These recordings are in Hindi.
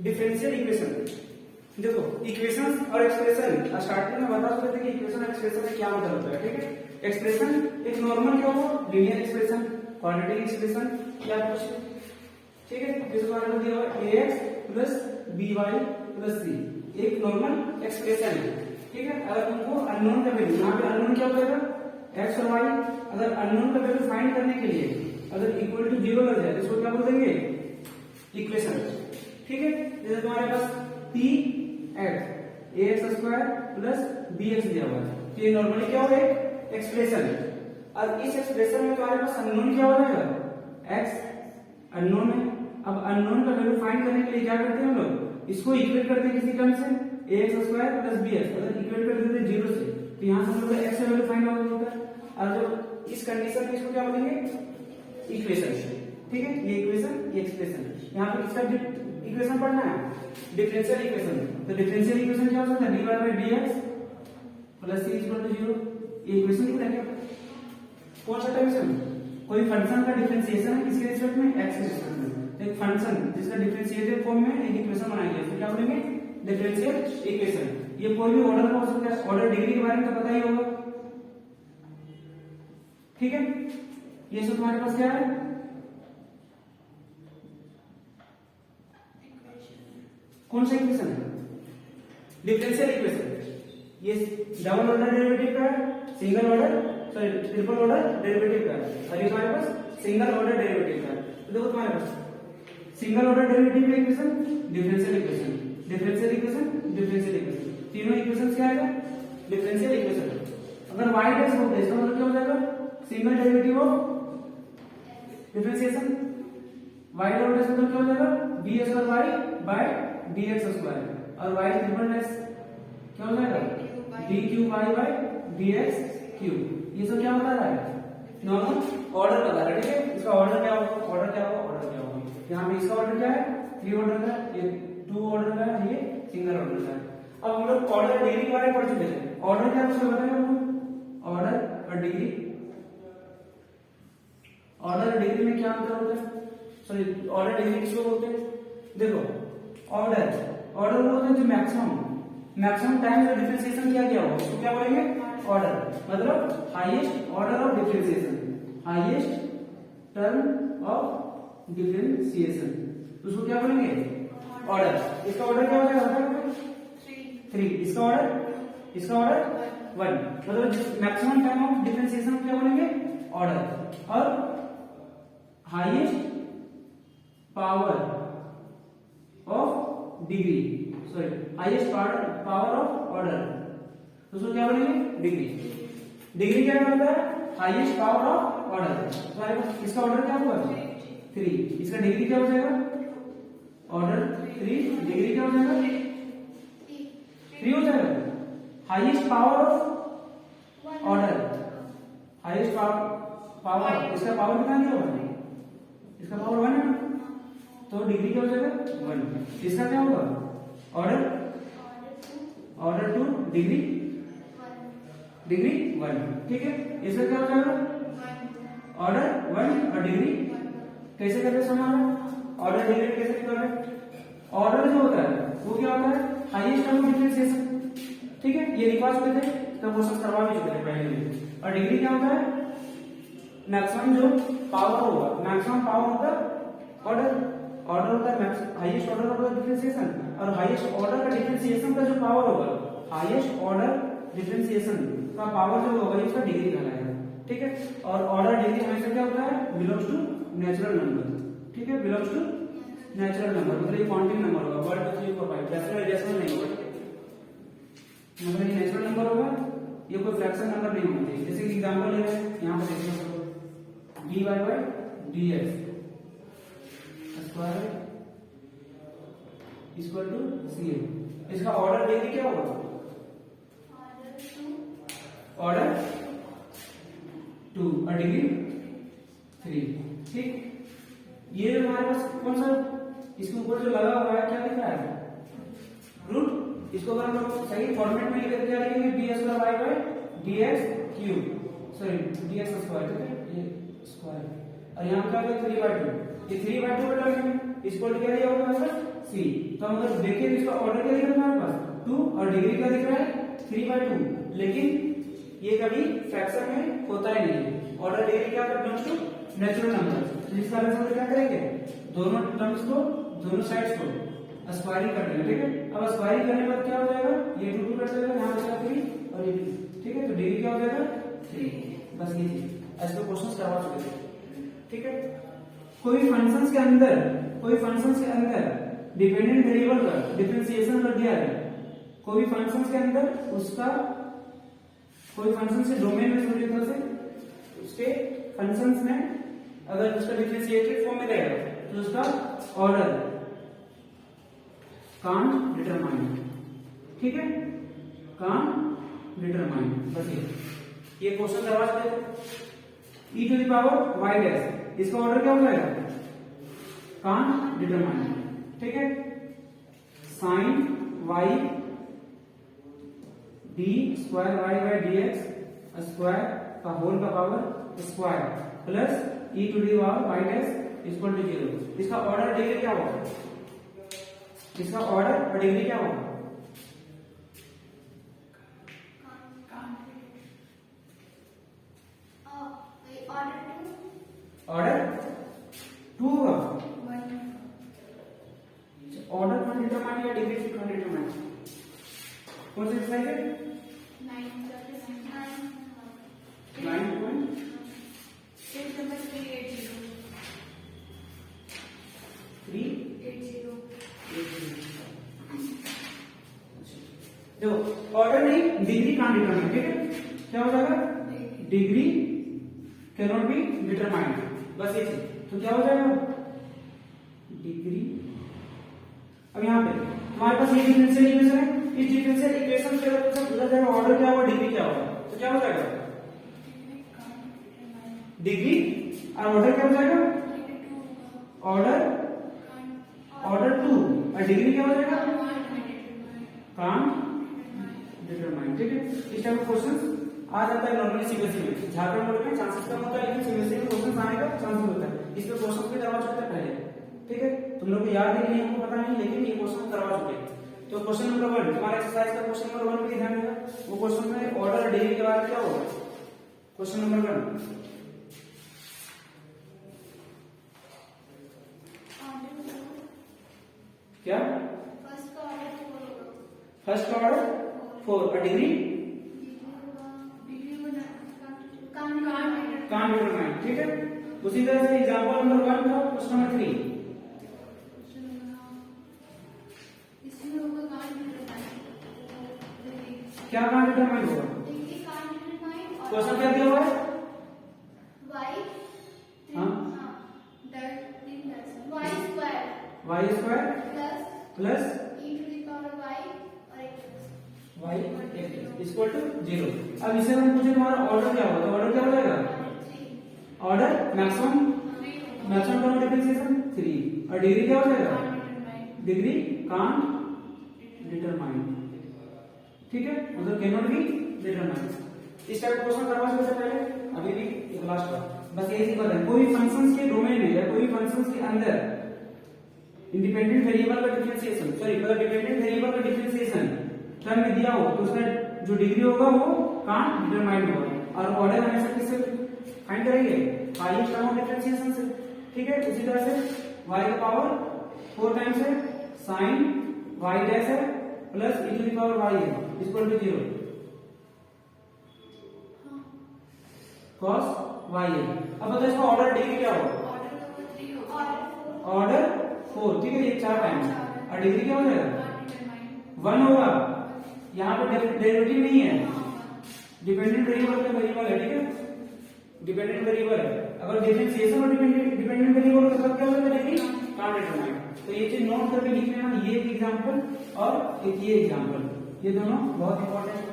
Differential equation. देखो इक्वेशन और एक्सप्रेशन स्टार्टिंग में बता सकते थे कि इक्वेशन और एक्सप्रेशन में क्या मतलब होता है, ठीक है। एक्सप्रेशन एक नॉर्मल क्या हो, लीनियर एक्सप्रेशन, क्वाड्रेटिक एक्सप्रेशन या कुछ, ठीक है। जैसे हमारे को दिया हुआ ax plus by plus c एक नॉर्मल एक्सप्रेशन है, ठीक है। अगर तुमको अननोन का वैल्यू, यहाँ पे अननोन क्या होगा x और y, अगर अननोन का वैल्यू फाइंड करने के लिए अगर इक्वल टू 0 लग जाए तो इसको क्या बोल देंगे, इक्वेशन, ठीक है। जैसे तुम्हारे पास px ax square plus bx दिया हुआ है, ये नॉर्मली क्या होगा, एक्सप्रेशन। अब इस एक्सप्रेशन में तुम्हारे पास अननोन क्या हो जाएगा, x अननोन है। अब अननोन का वैल्यू फाइंड करने के लिए क्या करते हैं हम लोग, इसको इक्वेट करते हैं किसी टर्म से ax स्क्वायर प्लस bx, अगर इक्वेट कर देते हैं 0 से तो यहां से हम लोग x का वैल्यू फाइंड आउट होता है। और जो इस कंडीशन में इसको क्या बोलेंगे, इक्वेशन, ठीक है। ये इक्वेशन, ये एक्सप्रेशन। यहां पे किसका इक्वेशन पढ़ना है, डिफरेंशियल इक्वेशन। तो डिफरेंशियल इक्वेशन क्या हो सकता है, dy by dx plus c equal to 0। ये इक्वेशन लिख देंगे। कौन सा टाइप से, कोई फंक्शन का डिफरेंशिएशन है किसके रिस्पेक्ट में, x के रिस्पेक्ट में। एक फंक्शन जिसका डिफरेंशिएटेड फॉर्म में एक इक्वेशन बनाई है, तो क्या बोलेंगे, डिफरेंशियल इक्वेशन। ये कोई भी ऑर्डर का हो सकता है, ऑर्डर डिग्री के बारे में तो पता ही होगा, ठीक है। ये सब तुम्हारे पास क्या है, कौन सा इक्वेशन है, डिफरेंशियल इक्वेशन। ये डबल ऑर्डर डेरिवेटिव का है, single order sorry triple order derivative का है, और ये तुम्हारे पास सिंगल ऑर्डर डेरिवेटिव का है। तो देखो तुम्हारे पास सिंगल ऑर्डर डेरिवेटिव का equation, differential equation, differential equation, differential equation, तीनों इक्वेशंस क्या आएगा, डिफरेंशियल इक्वेशन। अगर y डैश होता है इसका मतलब क्या हो जाएगा, single derivative of differentiation. y dot dash मतलब क्या हो जाएगा, b square y by dx square, और y ट्रिपल डैश क्या हो जाएगा, d cube y by dx cube. ये सब क्या बता रहा है, नॉर्मल ऑर्डर बता रहा है, ठीक है। इसका ऑर्डर क्या होगा, ऑर्डर क्या होगा, ऑर्डर क्या होगा। यहाँ पे इसका ऑर्डर क्या है, 3 ऑर्डर का, ये 2 ऑर्डर का, ये सिंगल ऑर्डर का है। अब हम लोग ऑर्डर डिग्री के बारे में पढ़ चुके थे। ऑर्डर क्या है उसको बताएंगे हम, ऑर्डर और डिग्री। ऑर्डर और डिग्री में क्या अंतर होता है, सॉरी ऑर्डर डिग्री किसको बोलते हैं, देखो ऑर्डर, ऑर्डर वो होता है जो मैक्सिमम टाइम जो डिफरेंशिएशन किया गया हो उसको क्या बोलेंगे, ऑर्डर। मतलब highest order of differentiation, highest term of differentiation, उसको क्या बोलेंगे, ऑर्डर। इसका ऑर्डर क्या हो जाएगा, 3। इसका ऑर्डर 1। मतलब मैक्सिमम टाइम ऑफ डिफरेंशिएशन क्या बोलेंगे, ऑर्डर। और highest power of degree, sorry highest power of order, उसको क्या बोलेंगे, डिग्री। डिग्री क्या होता है, हाईएस्ट पावर ऑफ ऑर्डर। इसका ऑर्डर क्या होगा, 3। इसका डिग्री क्या हो जाएगा, ऑर्डर 3, डिग्री क्या हो जाएगा, 3 हो जाएगा। Highest power of order, highest power, इसका पावर कितना दिया होगा, इसका पावर 1 है ना, तो डिग्री क्या हो जाएगा, 1। इसका क्या होगा, ऑर्डर 2, डिग्री 1, ठीक है। इसका क्या हो जाएगा, ऑर्डर 1 और डिग्री। कैसे करते हैं समझ, ऑर्डर डिग्री कैसे कर रहे हैं, ऑर्डर जो होता है वो क्या होता है, हाईएस्ट टर्म ऑफ डिफरेंशिएशन, ठीक है। ये लिखवा चुके थे, तब क्वेश्चन करवा भी चुके थे पहले भी। और डिग्री क्या होता है, मैक्सिमम जो पावर होगा, मैक्सिमम पावर होगा ऑर्डर, ऑर्डर होता है हाईएस्ट ऑर्डर ऑफ डिफरेंशिएशन, और हाईएस्ट ऑर्डर का डिफरेंशिएशन का जो पावर होगा, हाईएस्ट ऑर्डर डिफरेंशिएशन का पावर जो होगा इसका डिग्री कहलाएगा, ठीक है। और ऑर्डर डिग्री हमेशा क्या होता है, बिलोंग्स टू नेचुरल नंबर, ठीक है, बिलोंग्स टू नेचुरल नंबर, मतलब ये क्वांटिटी नंबर होगा, 1 2 3 4 5, डेसिमल नहीं होगा, मतलब ये नेचुरल नंबर होगा, ये कोई फ्रैक्शन नंबर नहीं होना चाहिए। जैसे कि एग्जांपल ले रहे हैं, यहां पर देखिए dy by dx square equal to C. इसका ऑर्डर डिग्री क्या होगा, ऑर्डर 2 और डिग्री 3, ठीक। ये हमारे पास कौन सा, इसके ऊपर जो लगा हुआ है क्या लिख रहा है, रूट। इसको अगर हम लोग सही फॉर्मेट में लिखते क्या लिखेंगे, b square y by dx cube, sorry dx square, ठीक है, ये स्क्वायर। और यहाँ क्या होगा 3/2, ये 3/2 का टर्म इक्वल टू क्या दिया होगा, सी। तो हम अगर देखें इसका ऑर्डर क्या दिख रहा है हमारे पास 2 और डिग्री क्या दिख रहा है 3/2, लेकिन ये कभी फ्रैक्शन में होता ही नहीं है। ऑर्डर डिग्री क्या बिलोंग्स टू नेचुरल नंबर। तो इस कारण से हम क्या करेंगे, दोनों टर्म्स को, दोनों साइड्स को स्क्वायरिंग कर देंगे। ठीक है, अब स्क्वायरिंग करने के बाद क्या हो जाएगा, ये 2 कट जाएगा, यहाँ बचेगा 3 और ये 2। ठीक है, तो डिग्री क्या हो जाएगा 3। बस ये चीज ऐसे क्वेश्चंस करवा चुके थे। ठीक है, कोई फंक्शंस के अंदर डिपेंडेंट वेरिएबल का डिफरेंशिएशन कर दिया है, कोई फंक्शंस के अंदर उसका, कोई फंक्शन से डोमेन में समझिए तरह से उसके फंक्शंस में अगर उसका डिफरेंशिएटेड फॉर्म में रहेगा तो उसका ऑर्डर कांट डिटरमाइन। ठीक है, कांट डिटरमाइन। बस ये क्वेश्चन करवा सकते हैं। e to the power y dash, इसका ऑर्डर क्या हो जाएगा, कांट डिटरमाइन। ठीक है, sine y d square y by dx square का होल का power square plus e to the power y dash equal to 0। इसका ऑर्डर डिग्री क्या होगा, इसका ऑर्डर और डिग्री क्या होगा, ऑर्डर 2 होगा। ऑर्डर कौन डिटरमाइन या डिग्री कौन डिटरमाइन, कौन सी एक्सरसाइज है 9.380। देखो ऑर्डर नहीं, डिग्री कांट डिटरमाइन। ठीक है, क्या हो जाएगा, degree can not be determined. बस ये चीज, तो क्या हो जाएगा डिग्री। अब यहाँ पे हमारे पास ये डिफरेंशियल इक्वेशन है, इस डिफरेंशियल इक्वेशन से अगर पूछा जाएगा ऑर्डर क्या होगा, डिग्री क्या होगा, तो क्या हो जाएगा डिग्री और ऑर्डर क्या हो जाएगा, ऑर्डर 2 और डिग्री क्या हो जाएगा कांट डिटरमाइन। ठीक है, इस टाइप का क्वेश्चन आ जाता है नॉर्मली सीबीएसई में। झारखंड बोर्ड में चांसेस कम होता है, लेकिन सीबीएसई में क्वेश्चन आने का चांस होता है। इस पे क्वेश्चन भी करवा चुके हैं पहले। ठीक है, तुम लोग को याद है कि नहीं हमको पता नहीं, लेकिन ये क्वेश्चन करवा चुके हैं। तो क्वेश्चन नंबर 1 हमारे एक्सरसाइज का क्वेश्चन नंबर 1 पे ध्यान देगा। वो क्वेश्चन में ऑर्डर डिग्री के बारे में क्या होगा, क्वेश्चन नंबर 1 क्या, फर्स्ट का ऑर्डर 4 और डिग्री कांट डिटरमाइन। ठीक है, उसी तरह से एग्जांपल नंबर 1 का क्वेश्चन नंबर 3 क्या कांट डिटरमाइन होगा, क्वेश्चन क्या दिया हुआ है y square plus y equal to 0। अब इसे हम पूछे तुम्हारा ऑर्डर क्या होगा, तो ऑर्डर क्या हो जाएगा, ऑर्डर मैक्सिमम टर्म डिफरेंशिएशन 3 और डिग्री क्या हो जाएगा, डिग्री कांट डिटरमाइन। ठीक है, मतलब कैन नॉट बी डिटरमाइन। इस टाइप का क्वेश्चन करवा सकते हैं पहले, अभी भी एक लास्ट का बस यही सी बात है। कोई फंक्शंस के डोमेन में या कोई फंक्शंस के अंदर इंडिपेंडेंट वेरिएबल का डिफरेंशिएशन, सॉरी मतलब डिपेंडेंट वेरिएबल का डिफरेंशिएशन टर्म में दिया हो तो उसका जो डिग्री होगा वो कांट डिटरमाइन होगा। और ऑर्डर हमेशा किससे फाइंड करेंगे, हाईएस्ट टर्म ऑफ डिफरेंशिएशन से। ठीक है, उसी तरह से y का पावर 4 टाइम्स है sin y डैश है plus e to the power y है इक्वल टू 0 cos y है। अब बताओ इसका ऑर्डर डिग्री क्या होगा, ऑर्डर 4। ठीक है, ये 4 टाइम्स और डिग्री क्या हो जाएगा 1 होगा। यहाँ पे डेरिवेटिव नहीं है, डिपेंडेंट वेरिएबल का वेरिएबल है। ठीक है, डिपेंडेंट वेरिएबल है। अगर डिफरेंशिएशन और डिपेंडेंट वेरिएबल का मतलब क्या होगा, डिग्री कांट डिटरमाइन। तो ये चीज नोट करके लिख लेना, ये एक एग्जांपल और एक ये एग्जांपल, ये दोनों बहुत इंपॉर्टेंट है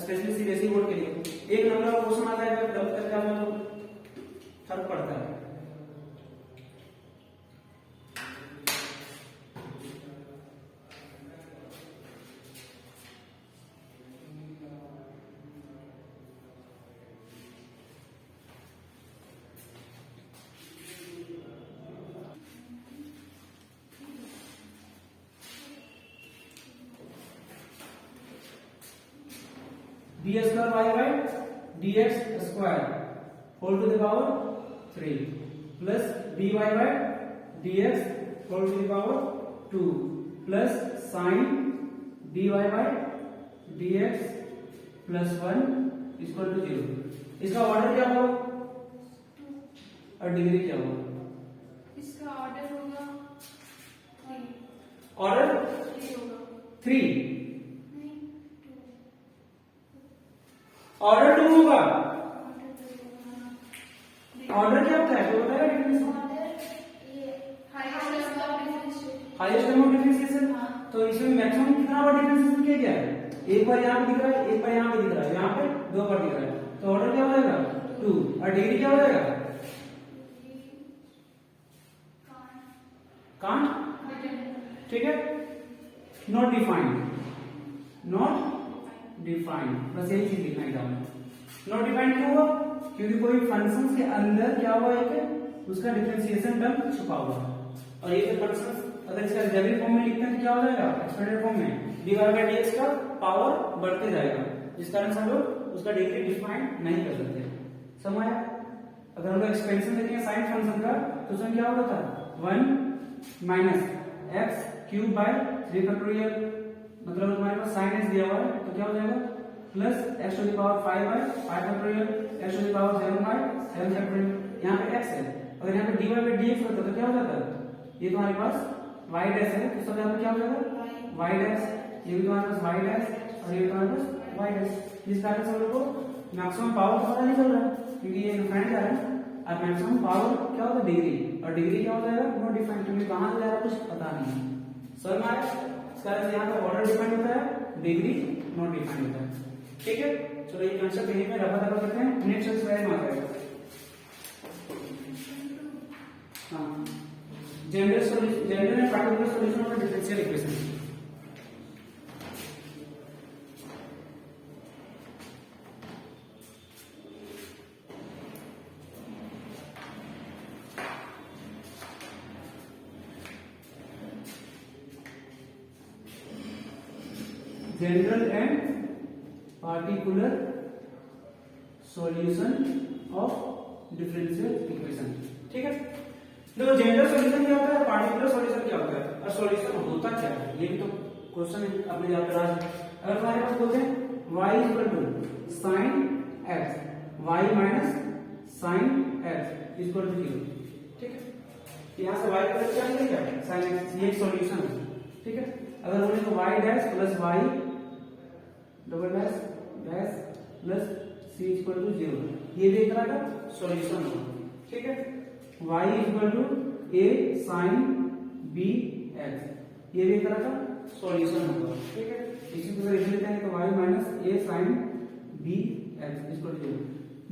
स्पेशली सीबीएसई बोर्ड के लिए। एक नंबर का क्वेश्चन आता है जब फर्क पड़ता है। D square y by d x square whole to the power 3 plus d y by d x whole to the power 2 plus sine d y by d x plus 1 equal to 0। इसका ऑर्डर क्या होगा और डिग्री क्या होगा? इसका ऑर्डर होगा 3। ऑर्डर 3 होगा 3, नहीं 2। ऑर्डर 2 होगा। ऑर्डर 2 होगा। ऑर्डर क्या होता है तो बताएगा डिफरेंशिएशन, ऑर्डर ये highest of differentiation. Highest number of differentiation. तो इसमें मैक्सिमम कितना बार डिफरेंशिएशन किया गया है? एक बार यहाँ पे दिख रहा है, एक बार यहाँ पे दिख रहा है, यहाँ पे 2 बार दिख रहा है। तो ऑर्डर क्या हो जाएगा 2 और डिग्री क्या हो जाएगा? कांट, ठीक है, नॉट डिफाइंड, नॉट डिफाइंड, बस यही चीज लिखना है एग्जाम में। नॉट डिफाइंड क्यों हुआ? क्योंकि कोई फंक्शंस के अंदर क्या हुआ एक उसका डिफरेंशिएशन टर्म छुपा हुआ है। और ये जो फंक्शंस अगर इसका अलजेब्रिक फॉर्म में लिखते हैं तो क्या हो जाएगा? एक्सपेंडेड फॉर्म में dy by dx का पावर बढ़ते जाएगा, जिस कारण से हम लोग उसका डिग्री डिफाइन नहीं कर सकते। समझ आया? अगर हम लोग एक्सपेंशन देखें साइन फंक्शन का तो उसमें क्या होता था 1 minus x cube by 3 factorial, मतलब हमारे पास साइन एक्स दिया हुआ है तो क्या हो जाएगा plus x to the power 5 by 5 factorial, x to the power 7 by 7 factorial. यहाँ पे एक्स है, अगर यहाँ पे dy by dx होता तो क्या हो जाता? ये तुम्हारे पास y डैश है तो सब यहाँ पे क्या हो जाएगा y डैश, ये भी तुम्हारे पास y डैश और ये तुम्हारे पास y डैश। जिस कारण से हम लोग को मैक्सिमम पावर पता नहीं चल रहा है क्योंकि ये डिफाइंड है और मैक्सिमम पावर क्या होता है डिग्री, और डिग्री क्या हो जाएगा नो डिफाइंड, क्योंकि कहां से जा रहा है कुछ पता नहीं है। समझ में आया? इस कारण से यहाँ पे ऑर्डर डिफाइंड होता है, डिग्री नॉट डिफाइंड होता है। ठीक है, चलो ये कंसेप्ट यहीं पे रफा दफा करते हैं। नेक्स्ट एक्सरसाइज में आ जाएगा हाँ general and particular solution of differential equation. General and particular solution of differential equation. ठीक है, देखो जनरल सॉल्यूशन क्या होता है, पार्टिकुलर सॉल्यूशन क्या होता है और सॉल्यूशन होता क्या है, ये भी तो क्वेश्चन अपने यहाँ पर आज अगर हमारे पास बोलते हैं y equal to sine x, y minus sine x equal to 0। ठीक है, यहाँ से y का क्या निकलेगा साइन x, ये एक सॉल्यूशन है। ठीक है, अगर बोले तो y dash plus y double dash dash plus c equal to 0, ये भी एक तरह का सॉल्यूशन होगा। ठीक है, y equal to a sine b x, ये भी एक तरह का सॉल्यूशन होगा। ठीक है, इसी तरह लिख लेते हैं तो y minus a sine b x equal to 0।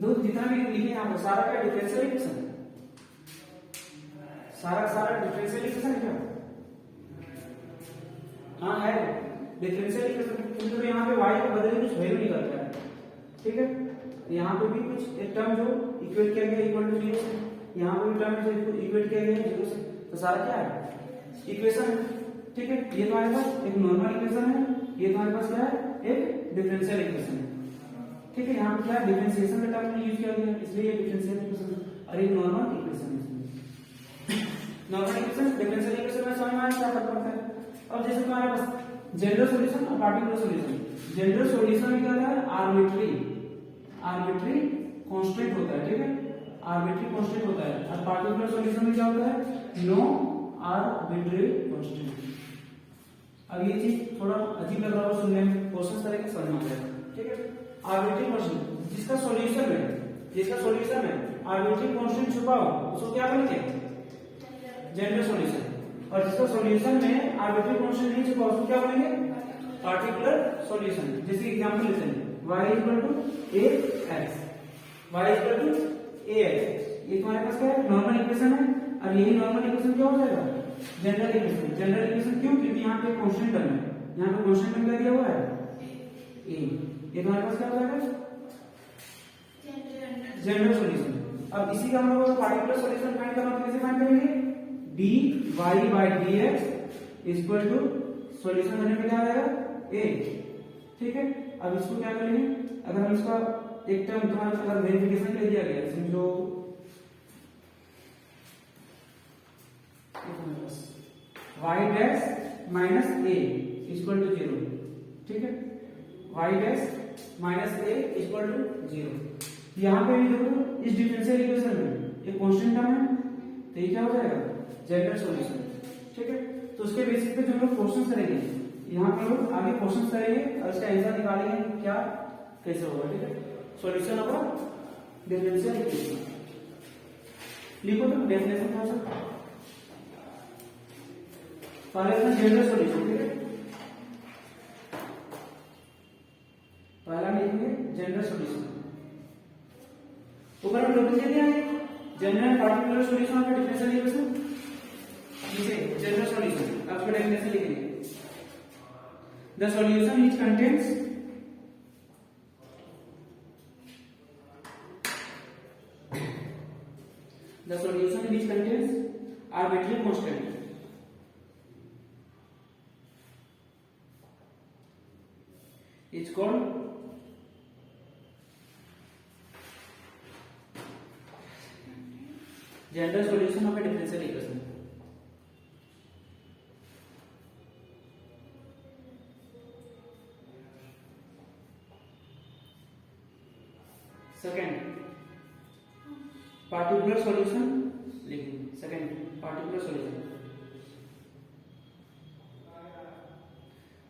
दो जितना भी लिखे यहाँ पर सारा का डिफरेंशियल इक्वेशन, सारा डिफरेंशियल इक्वेशन है क्या? हाँ है डिफरेंशियल इक्वेशन, क्योंकि यहाँ पे y को बदले कुछ वैल्यू निकलता है। ठीक है, यहाँ पे भी कुछ एक टर्म जो इक्वेट किया गया इक्वल टू 0 से, यहाँ पे भी टर्म जो इक्वेट किया गया 0 से, तो सारा क्या है इक्वेशन है। ठीक है, ये तुम्हारे पास एक नॉर्मल इक्वेशन है, ये तुम्हारे पास क्या है एक डिफरेंशियल इक्वेशन है। ठीक है, यहाँ पे क्या डिफरेंशिएशन का टर्म यूज किया गया इसलिए ये डिफरेंशियल इक्वेशन और एक नॉर्मल इक्वेशन है। नॉर्मल इक्वेशन डिफरेंशियल इक्वेशन में समझ में आया क्या फर्क पड़ता है। अब जैसे तुम्हारे पास जनरल सॉल्यूशन और पार्टिकुलर सॉल्यूशन, जनरल सॉल्यूशन में क्या होता है आर्बिट्री कांस्टेंट होता है। ठीक है, आर्बिट्री कांस्टेंट होता है, और पार्टिकुलर सॉल्यूशन में क्या होता है नो आर्बिट्री कांस्टेंट। अब ये चीज थोड़ा अजीब लग रहा है सुनने में, कोशिश करेंगे समझना पड़ेगा। ठीक है, आर्बिट्री कांस्टेंट जिसका सॉल्यूशन है आर्बिट्री कांस्टेंट छुपा हो उसको क्या बोलेंगे जनरल सॉल्यूशन, और जिसका सॉल्यूशन में आर्बिट्री कांस्टेंट नहीं छुपा उसको क्या बोलेंगे पार्टिकुलर सॉल्यूशन। जैसे एग्जांपल लेते हैं y equal to ax, y equal to ax, ये तुम्हारे पास क्या है नॉर्मल इक्वेशन है, और यही नॉर्मल इक्वेशन क्या हो जाएगा जनरल इक्वेशन। जनरल इक्वेशन क्यों? क्योंकि यहाँ पे कांस्टेंट टर्म है, यहाँ पे कांस्टेंट टर्म क्या दिया हुआ है a, ये तुम्हारे पास क्या हो जाएगा जनरल सॉल्यूशन। अब इसी का हम लोग पार्टिकुलर सॉल्यूशन फाइंड करना तो कैसे फाइंड करेंगे dy by dx equal to solution करने पे क्या आएगा a। ठीक है, अब इसको क्या करेंगे, अगर हम इसका एक टर्म तुम्हारे अगर वेरिफिकेशन ले दिया गया, समझो y dash minus a equal to 0, ठीक है, y dash minus a equal to 0। यहाँ पे भी देखो इस डिफरेंशियल इक्वेशन में एक कांस्टेंट टर्म है, तो ये क्या हो जाएगा, जनरल सॉल्यूशन, ठीक है। तो उसके बेसिस पे जो हम लोग क्वेश्चन करेंगे, यहाँ पे लोग आगे क्वेश्चन करेंगे और इसका आंसर निकालेंगे क्या कैसे होगा, ठीक है। सॉल्यूशन होगा डिफरेंशियल इक्वेशन, लिखो तो डेफिनेशन थोड़ा सा पहले इसमें जनरल सॉल्यूशन, ठीक है, पहला लिखेंगे जनरल सॉल्यूशन, ऊपर हम लोग दिया है जनरल पार्टिकुलर सॉल्यूशन का डिफरेंशियल इक्वेशन, नीचे जनरल सॉल्यूशन, अब इसका डेफिनेशन लिखेंगे, the solution which contains the solution which contains arbitrary constant is called general solution of a differential equation. Second, particular solution लिखेंगे, second particular solution,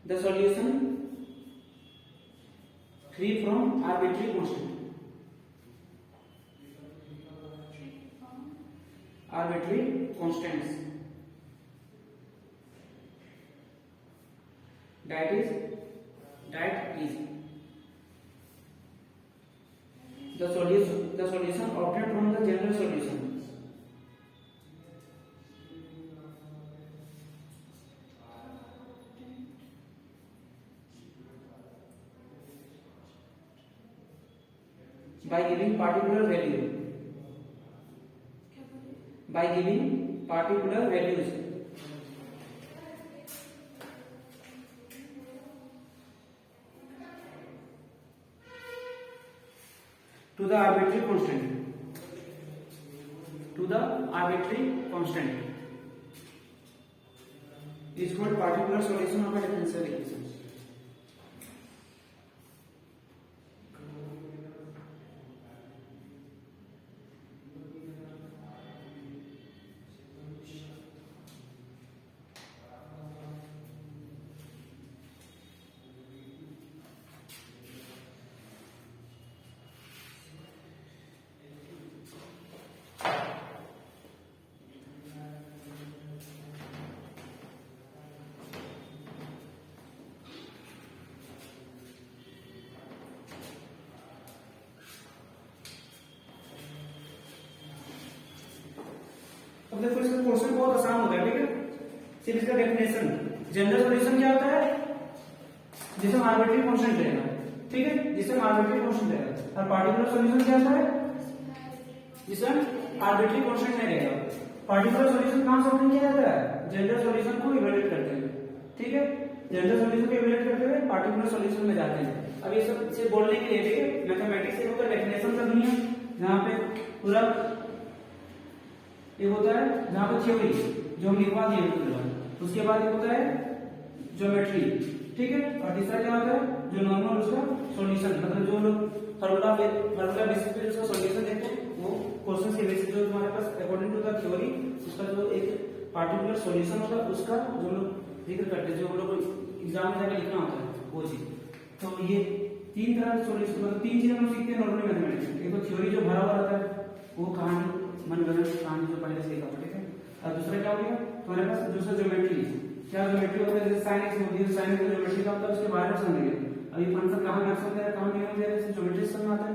the solution free from arbitrary constant, arbitrary constants, that is the solution obtained from the general solution by giving particular values to the arbitrary constant is called particular solution of a differential equation. अब देखो इसका क्वेश्चन बहुत आसान होता है, ठीक है, सिर्फ इसका डेफिनेशन, जनरल सॉल्यूशन क्या होता है, जिसमें आर्बिट्ररी कांस्टेंट रहेगा, ठीक है, जिसमें आर्बिट्ररी कांस्टेंट रहेगा, और पार्टिकुलर सॉल्यूशन क्या होता है, जिसमें आर्बिट्ररी कांस्टेंट नहीं रहेगा। पार्टिकुलर सॉल्यूशन कहां से ऑब्टेन किया जाता है, जनरल सॉल्यूशन को इवैल्यूएट करते हुए, ठीक है, जनरल सॉल्यूशन को इवैल्यूएट करते हुए पार्टिकुलर सॉल्यूशन में जाते हैं। अब ये सब से बोलने के लिए, ठीक है, मैथमेटिक्स एक होता है डेफिनेशन का दुनिया, जहां पे पूरा एक होता है जहां पर थ्योरी जो हम लिखवा दिए पूरा, उसके बाद एक होता है ज्योमेट्री, ठीक है, और तीसरा क्या होता है जो नॉर्मल उसका सॉल्यूशन, मतलब जो लोग फार्मूला बेसिस पे उसका सॉल्यूशन देते हैं, वो क्वेश्चन के बेसिस जो तुम्हारे पास अकॉर्डिंग टू द थ्योरी उसका जो एक पार्टिकुलर सॉल्यूशन होता है उसका जो लोग जिक्र करते हैं, जो हम लोग एग्जाम में जाकर लिखना होता है वो चीज। तो ये तीन तरह के सॉल्यूशन, मतलब तीन चीजें हम सीखते हैं नॉर्मल मैथमेटिक्स में। एक तो थ्योरी जो भरा हुआ रहता है, वो कहानी मनगढ़ंत कहानी जो पहले से लिखा था, ठीक है, और दूसरा क्या हो गया तुम्हारे पास, दूसरा ज्योमेट्री, क्या ज्योमेट्री होता है, जैसे साइन एक्स होती है, साइन एक्स ज्योमेट्री का मतलब उसके बारे में समझेंगे, अभी फंक्शन कहां मैच होता है कहां नहीं होता है, ज्योमेट्री समझ आता है,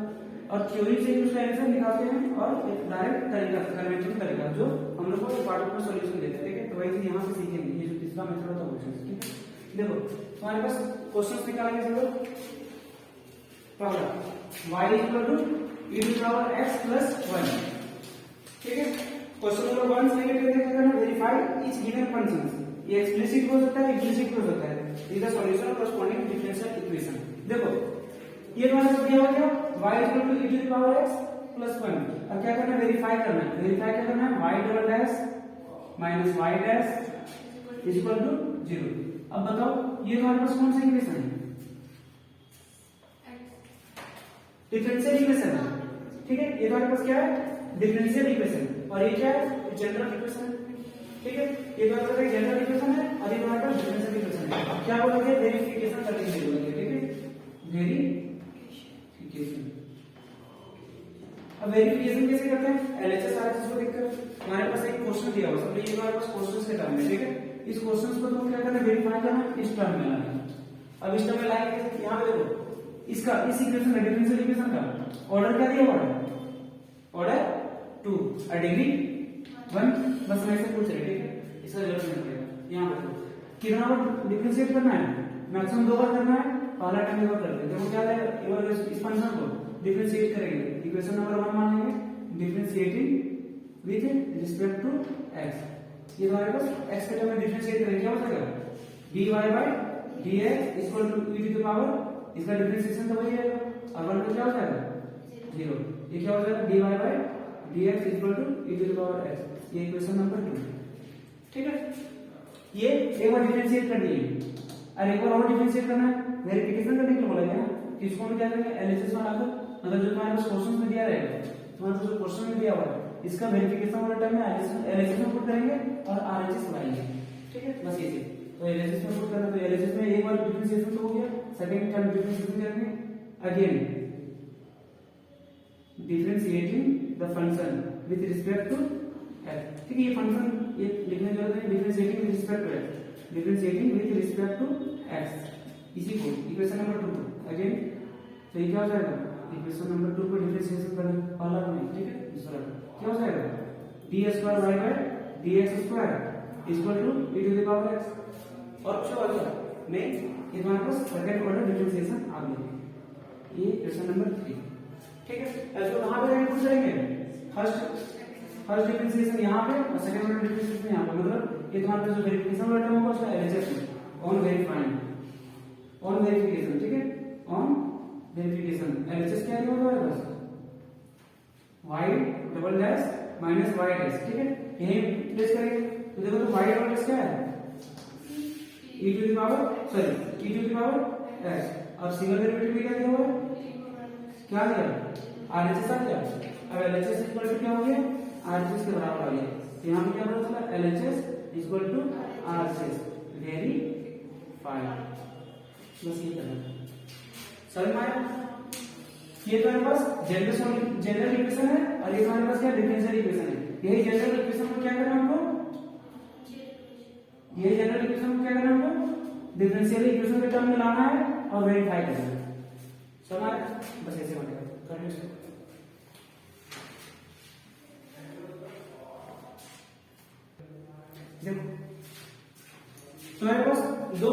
और थ्योरी से उसका आंसर निकालते हैं, और एक डायरेक्ट तरीका कन्वेंशनल तरीका जो हम लोग को पार्टिकुलर सॉल्यूशन देते हैं, ठीक है। तो वही चीज यहाँ से सीखेंगे, ये जो तीसरा मेथड होता है वो चीज, ठीक है। देखो तुम्हारे पास क्वेश्चंस निकालेंगे सब लोग, पहला y equal to e to power x plus 1, ठीक है। क्वेश्चन नंबर 1 से लेकर क्या करना, वेरीफाई ईच गिवन फंक्शंस, ये एक्सप्लिसिट हो सकता है, इम्प्लिसिट हो सकता है, is the solution of corresponding differential equation. देखो ये तुम्हारे पास दिया हुआ क्या, y equal to e to the power x plus 1। अब क्या करना है, वेरीफाई करना है। वेरीफाई क्या करना है, y double dash minus y dash is equal to 0। अब बताओ ये तुम्हारे पास कौन सा इक्वेशन है, डिफरेंशियल इक्वेशन है, ठीक है। ये तुम्हारे पास क्या है, डिफरेंशियल इक्वेशन, और ये क्या है, जनरल इक्वेशन, ठीक है। ये तुम्हारे पास जनरल इक्वेशन है और ये तुम्हारे पास डिफरेंशियल इक्वेशन है। अब क्या बोलोगे, वेरिफिकेशन करने के लिए बोलोगे, ठीक है, वेरिफिकेशन। अब वेरिफिकेशन कैसे करते हैं, एलएचएस आरएचएस को देखकर हमारे पास एक क्वेश्चन दिया हुआ है, ये हमारे पास क्वेश्चंस के टर्म है, ठीक है। इस क्वेश्चंस को तुम क्या करना है, वेरीफाई करना, इस टर्म में लाना। अब इस टर्म में लाएंगे, यहां पे देखो इसका इस इक्वेशन का डिफरेंशियल इक्वेशन का ऑर्डर क्या दिया हुआ है, ऑर्डर 2 और डिग्री 1। बस मैं से पूछ रहे, ठीक है, इसका जरूरत नहीं पड़ेगा। यहां पर कितना बार डिफरेंशिएट करना है, मैक्सिमम 2 बार करना है, पहला टाइम एक बार कर देंगे। देखो क्या है, एक बार इस फंक्शन को डिफरेंशिएट करेंगे, इक्वेशन नंबर 1 मान लेंगे, differentiating with respect to x। ये हमारे पास x के टर्म में डिफरेंशिएट करेंगे, क्या हो जाएगा, dy by dx equal to e to the power, इसका डिफरेंशिएशन तो वही रहेगा, और 1 का क्या हो जाएगा 0। ये क्या हो जाएगा, dy by dx equal to e to the power x। ये इक्वेशन नंबर 2, ठीक है। ये एक बार डिफरेंशिएट कर दिए, और एक बार और डिफरेंशिएट करना है, वेरिफिकेशन करने के लिए बोला गया। किसको हम क्या करेंगे, एलएचएस में लाकर, मतलब जो तुम्हारे पास क्वेश्चन में दिया रहेगा, तुम्हारे पास जो क्वेश्चन में दिया हुआ है, इसका वेरिफिकेशन वाला टाइम में एलएचएस में पुट करेंगे और आरएचएस लाएंगे, ठीक है। बस ये तो एलएचएस में पुट करना, तो एलएचएस में एक बार डिफरेंशिएशन तो हो गया, सेकंड टाइम डिफरेंशिएशन करेंगे, again differentiating the function with respect to x, ठीक है। ये फंक्शन ये लिखने की जरूरत है, differentiating with respect to x, differentiating with respect to x, इसी को इक्वेशन नंबर 2 अगेन। तो ये क्या हो जाएगा, इक्वेशन नंबर 2 को डिफरेंशिएशन करना, पहला में, ठीक है, दूसरा क्या हो जाएगा, d² y by dx² equal to e to the power x। और कुछ और नहीं, ये हमारे पास सेकंड ऑर्डर डिफरेंशिएशन आ गई, ये क्वेश्चन नंबर 3, ठीक है। ऐसे कहां पे पूछ रहेंगे, फर्स्ट डिफरेंशिएशन यहां पे और सेकंड ऑर्डर डिफरेंशिएशन यहां पे, मतलब ये तुम्हारे पास जो वेरिफिकेशन वाला टर्म होगा उसका एलएचएस में ऑन वेरीफाइंग, ऑन वेरिफिकेशन, ठीक है, ऑन वेरिफिकेशन एलएचएस क्या दिया हुआ है, बस y double dash minus y dash, ठीक है, यही प्लेस करेंगे। तो देखो तो y डबल डैश क्या है, e to the power e to the power x, और सिंगल डेरिवेटिव भी क्या दिया हुआ है, क्या दिया, आरएचएस आ गया। अब एलएचएस इक्वल टू क्या हो गया, आरएचएस के बराबर आ गया। तो यहां पे क्या पता चला, LHS equal to RHS verify. बस ये करना समझ में आया। ये तो हमारे पास जनरल इक्वेशन है, और ये हमारे पास क्या डिफरेंशियल इक्वेशन है। यही जनरल इक्वेशन को क्या करना हमको, ये जनरल इक्वेशन को क्या करना हमको, डिफरेंशियल इक्वेशन के टर्म में लाना है और वेरीफाई करना है। समझ आया, बस ऐसे बनेगा, कर लो इसको। देखो तुम्हारे पास दो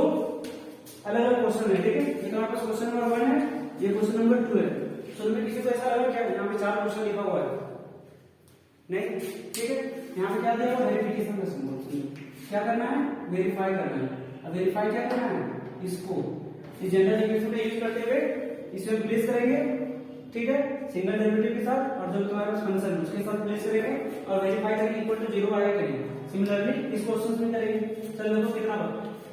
अलग अलग क्वेश्चन है, ठीक है। ये तुम्हारे पास क्वेश्चन नंबर 1 है, ये क्वेश्चन नंबर 2 है। तो इनमें किसी को ऐसा लगा क्या, यहाँ पे 4 क्वेश्चन लिखा हुआ है, नहीं, ठीक है। यहाँ पे क्या दिया हुआ, वेरिफिकेशन का सिंबल, क्या करना है, वेरीफाई करना है। अब वेरीफाई क्या करना है, इसको इस जनरल इक्वेशन का यूज करते हुए इसमें प्लेस करेंगे, ठीक है, सिंगल डेरिवेटिव के साथ, और जो तुम्हारे पास फंक्शन उसके साथ प्लेस करेंगे और वेरीफाई करके इक्वल टू 0 आएगा करेंगे। सिमिलरली इस क्वेश्चन में करेंगे। चलो देखो कितना बार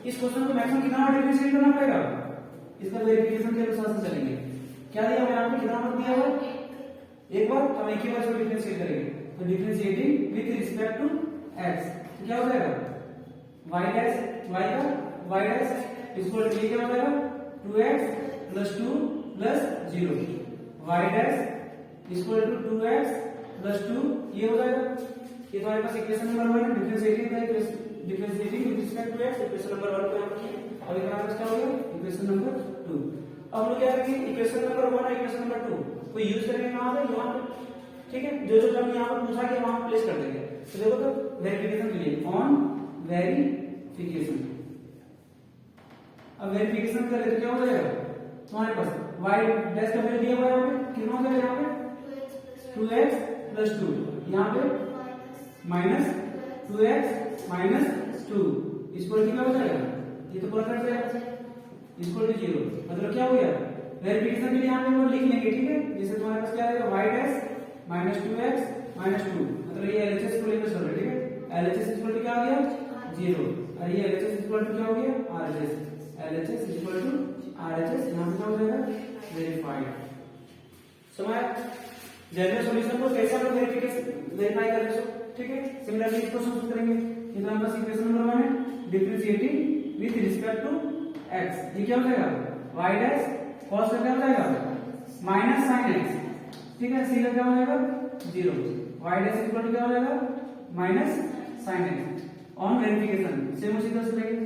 इस क्वेश्चन को मैक्सिमम कितना बार डिफरेंशिएट करना पड़ेगा, इसका वेरिफिकेशन के अनुसार से चलेंगे। क्या दिया हुआ है, आपको कितना बार दिया हुआ, एक बार, अब एक ही बार से डिफरेंशिएट करेंगे। तो differentiating with respect to x क्या हो जाएगा, y dash y dash equal to क्या हो जाएगा, 2x plus 2 plus 0, y dash equal to 2x plus 2, ये हो जाएगा। ये तो हमारे पास equation number 1 differentiating with respect to x, equation number 1 को यहां पर। अब यहां पर क्या हो गया, इक्वेशन नंबर 2। अब लोग क्या करेंगे, इक्वेशन नंबर 1 और इक्वेशन नंबर 2 को यूज करेंगे कहां पे, यहां पे, ठीक है। जो जो टर्म यहां पर पूछा गया वहां प्लेस कर देंगे। तो देखो तो वेरिफिकेशन के लिए ऑन वेरिफिकेशन, अब वेरिफिकेशन करें तो क्या हो जाएगा, तुम्हारे पास y डैश का वैल्यू दिया हुआ है, यहां पे कितना हो जाएगा, यहां पे 2x प्लस 2, यहां पे minus 2x minus 2 equal to क्या हो जाएगा ये तो पूरा कट जाएगा इक्वल टू 0, मतलब क्या हो गया वेरिफिकेशन के लिए यहाँ पे वो लिख लेंगे, ठीक है। जैसे तुम्हारे पास क्या आएगा y डैश -2x -2, मतलब ये LHS को लेकर चल रहा है, ठीक है। LHS इक्वल टू क्या आ गया 0, और ये LHS इक्वल टू क्या हो गया RHS, LHS equal to RHS, यहाँ पे क्या हो जाएगा वेरीफाइड। समझ जनरल सॉल्यूशन को कैसे हम वेरिफिकेशन वेरीफाई करेंगे, ठीक है। सिमिलरली इसको सॉल्व करेंगे। ये तो हमारे पास इक्वेशन नंबर 1 है, differentiating with respect to x, ये क्या हो जाएगा y डैश cos का क्या हो जाएगा माइनस sin x, ठीक है। c का क्या हो जाएगा 0, y डैश इक्वल टू क्या हो जाएगा minus sin x on verification. Same उसी तरह से लेंगे